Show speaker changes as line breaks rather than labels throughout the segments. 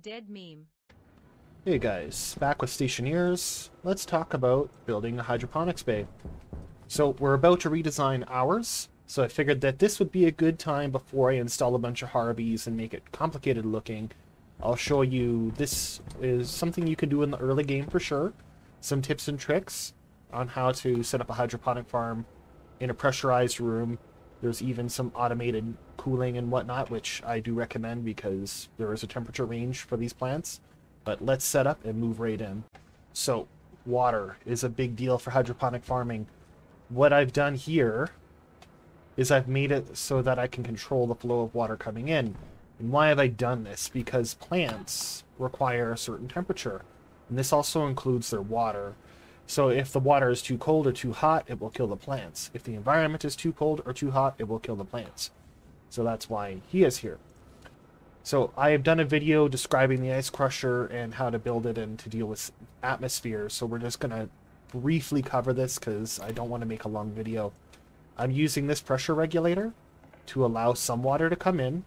Dead meme.
Hey guys, back with Stationeers. Let's talk about building a hydroponics bay. So we're about to redesign ours, so I figured that this would be a good time before I install a bunch of Harbies and make it complicated looking. I'll show you, this is something you can do in the early game for sure. Some tips and tricks on how to set up a hydroponic farm in a pressurized room. There's even some automated cooling and whatnot, which I do recommend because there is a temperature range for these plants. But let's set up and move right in. So, water is a big deal for hydroponic farming. What I've done here is I've made it so that I can control the flow of water coming in. And why have I done this? Because plants require a certain temperature. And this also includes their water. So if the water is too cold or too hot, it will kill the plants. If the environment is too cold or too hot, it will kill the plants. So that's why he is here. So I have done a video describing the ice crusher and how to build it and to deal with atmosphere. So we're just going to briefly cover this because I don't want to make a long video. I'm using this pressure regulator to allow some water to come in.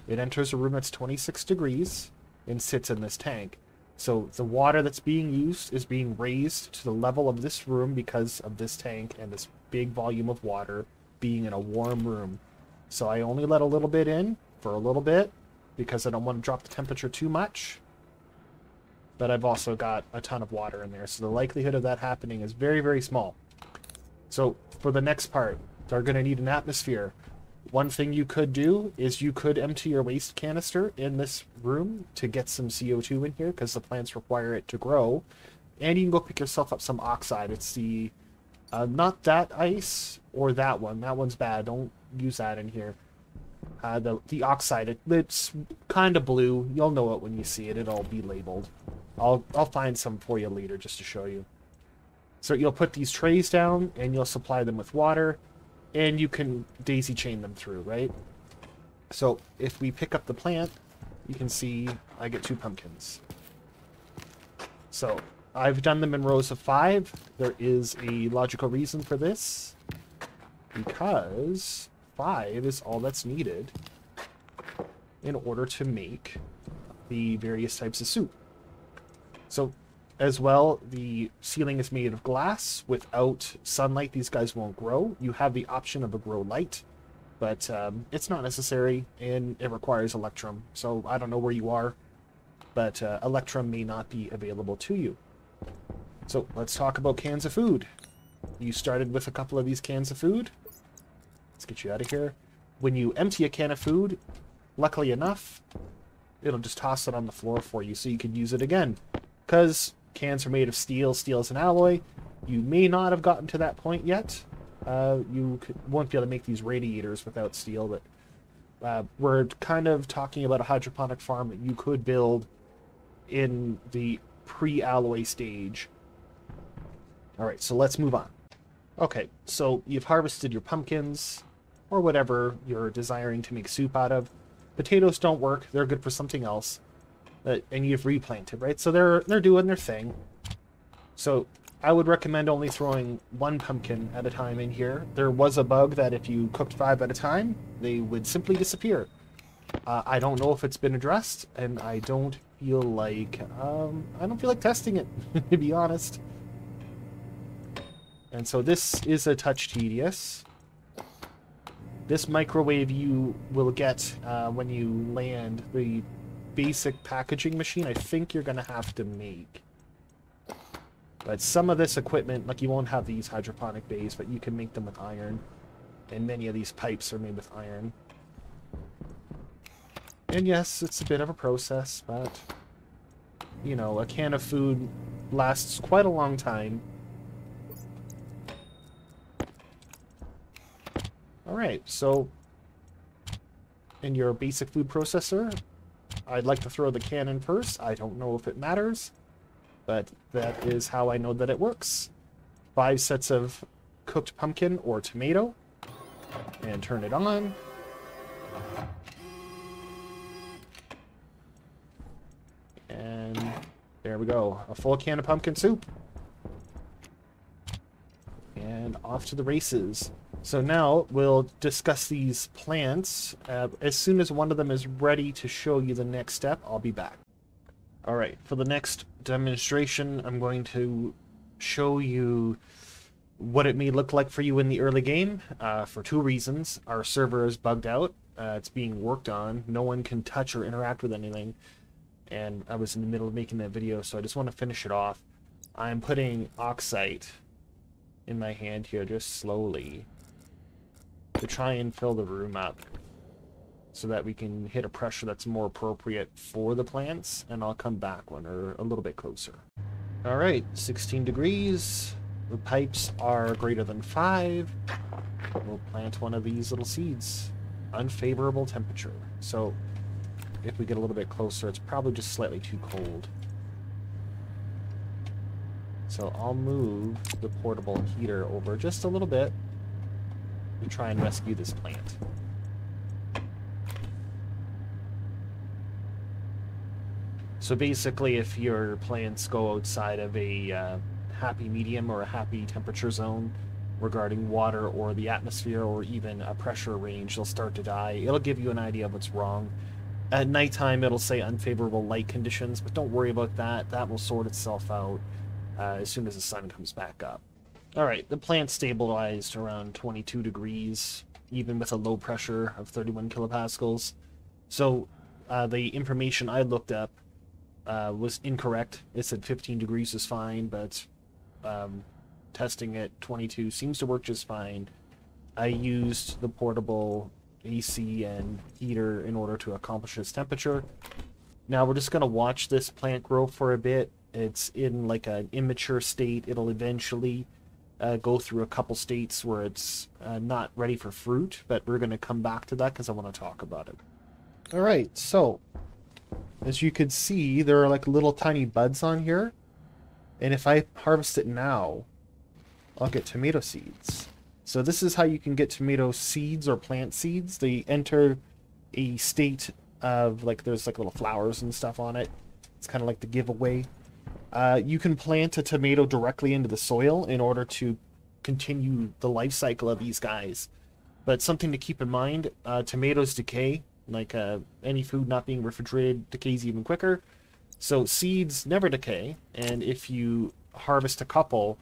It enters a room that's 26 degrees and sits in this tank. So the water that's being used is being raised to the level of this room because of this tank and this big volume of water being in a warm room. So I only let a little bit in for a little bit because I don't want to drop the temperature too much. But I've also got a ton of water in there, so the likelihood of that happening is very, very small. So for the next part, they're going to need an atmosphere. One thing you could do is you could empty your waste canister in this room to get some CO2 in here because the plants require it to grow. And you can go pick yourself up some oxide. It's the, not that ice or that one. That one's bad. Don't use that in here. The oxide, it's kind of blue. You'll know it when you see it. It'll be labeled. I'll find some for you later just to show you. So you'll put these trays down and you'll supply them with water. And you can daisy chain them through, right? So if we pick up the plant, you can see I get 2 pumpkins. So I've done them in rows of 5. There is a logical reason for this, because 5 is all that's needed in order to make the various types of soup. So as well, the ceiling is made of glass. Without sunlight, these guys won't grow. You have the option of a grow light, but it's not necessary, and it requires Electrum. So I don't know where you are, but Electrum may not be available to you. So let's talk about cans of food. You started with a couple of these cans of food. Let's get you out of here. When you empty a can of food, luckily enough, it'll just toss it on the floor for you so you can use it again. Because cans are made of steel. Steel is an alloy. You may not have gotten to that point yet. Won't be able to make these radiators without steel, but we're kind of talking about a hydroponic farm that you could build in the pre-alloy stage. Alright, so let's move on. Okay, so you've harvested your pumpkins, or whatever you're desiring to make soup out of. Potatoes don't work. They're good for something else. And you've replanted, right? So they're doing their thing. So I would recommend only throwing 1 pumpkin at a time in here. There was a bug that if you cooked 5 at a time, they would simply disappear. I don't know if it's been addressed, and I don't feel like testing it, to be honest. And so this is a touch tedious. This microwave you will get when you land. The basic packaging machine, I think you're going to have to make. But some of this equipment, like you won't have these hydroponic bays, but you can make them with iron. And many of these pipes are made with iron. And yes, it's a bit of a process, but, you know, a can of food lasts quite a long time. Alright, so in your basic food processor, I'd like to throw the can in first. I don't know if it matters, but that is how I know that it works. 5 sets of cooked pumpkin or tomato, and turn it on. And there we go, a full can of pumpkin soup. And off to the races. So now we'll discuss these plants. As soon as one of them is ready to show you the next step, I'll be back. Alright, for the next demonstration, I'm going to show you what it may look like for you in the early game, for two reasons. Our server is bugged out, it's being worked on, no one can touch or interact with anything, and I was in the middle of making that video, so I just want to finish it off. I'm putting oxide in my hand here, just slowly, to try and fill the room up, so that we can hit a pressure that's more appropriate for the plants, and I'll come back when we're a little bit closer. Alright, 16 degrees. The pipes are greater than 5. We'll plant one of these little seeds. Unfavorable temperature. So, if we get a little bit closer, it's probably just slightly too cold. So I'll move the portable heater over just a little bit to try and rescue this plant. So basically, if your plants go outside of a happy medium or a happy temperature zone regarding water or the atmosphere or even a pressure range, they'll start to die. It'll give you an idea of what's wrong. At nighttime, it'll say unfavorable light conditions, but don't worry about that. That will sort itself out as soon as the sun comes back up. Alright, the plant stabilized around 22 degrees, even with a low pressure of 31 kilopascals. So the information I looked up was incorrect. It said 15 degrees is fine, but testing at 22 seems to work just fine. I used the portable AC and heater in order to accomplish this temperature. Now we're just going to watch this plant grow for a bit. It's in like an immature state. It'll eventually go through a couple states where it's not ready for fruit, but we're going to come back to that because I want to talk about it. Alright, so as you can see, there are like little tiny buds on here. And if I harvest it now, I'll get tomato seeds. So this is how you can get tomato seeds or plant seeds. They enter a state of, like, there's like little flowers and stuff on it. It's kind of like the giveaway. You can plant a tomato directly into the soil in order to continue the life cycle of these guys. But something to keep in mind, tomatoes decay. Like any food not being refrigerated decays even quicker. So seeds never decay, and if you harvest a couple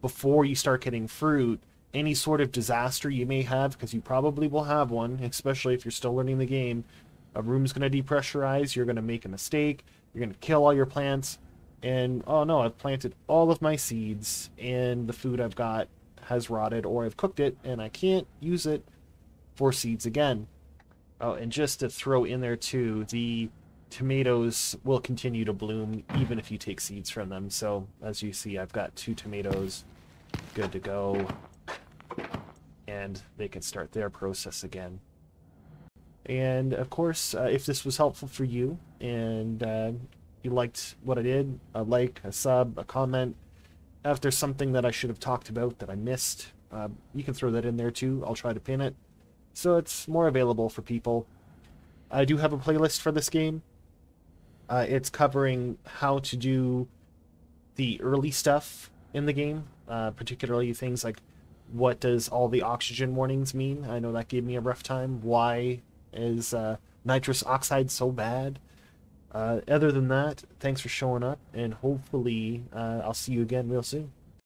before you start getting fruit, any sort of disaster you may have, because you probably will have one, especially if you're still learning the game, a room's going to depressurize, you're going to make a mistake, you're going to kill all your plants, and oh no, I've planted all of my seeds, and the food I've got has rotted, or I've cooked it, and I can't use it for seeds again. Oh, and just to throw in there too, the tomatoes will continue to bloom even if you take seeds from them. So as you see, I've got 2 tomatoes good to go, and they can start their process again. And of course, if this was helpful for you and you liked what I did, a like, a sub, a comment. If there's something that I should have talked about that I missed, you can throw that in there too. I'll try to pin it, so it's more available for people. I do have a playlist for this game. It's covering how to do the early stuff in the game, particularly things like what does all the oxygen warnings mean. I know that gave me a rough time. Why is nitrous oxide so bad? Other than that, thanks for showing up, and hopefully I'll see you again real soon.